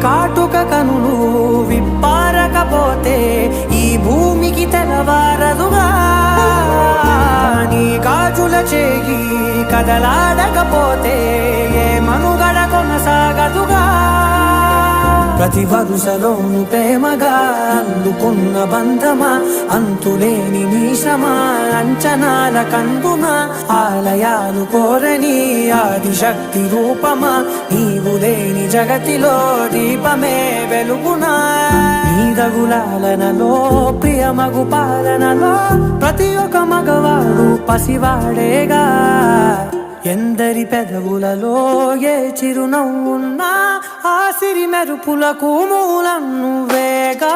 కాటుక కనులు విప్పారకపోతే ఈ భూమికి తెలవారదుగా నీ గాజుల చేయి కదలాడకపోతే ఏ మనుగడ కొనసాగదుగా ప్రతి వరుసలోను ప్రేమగా అందుకున్న బంధమా అంతులేని నీ శ్రమ అంచనాల కందున ఆలయాలు కోరని ఆదిశక్తి రూపమా నీవు లేని జగతిలో దీపమే వెలుగునా నీదగులాలనలో ప్రియమగు పాలనలో ప్రతి ఒక్క మగవాడు పసివాడేగా ఎందరి పెదవులలో ఏ చిరునవ్వున్నా ఆ సిరి మెరుపులకు మూలం నువ్వేగా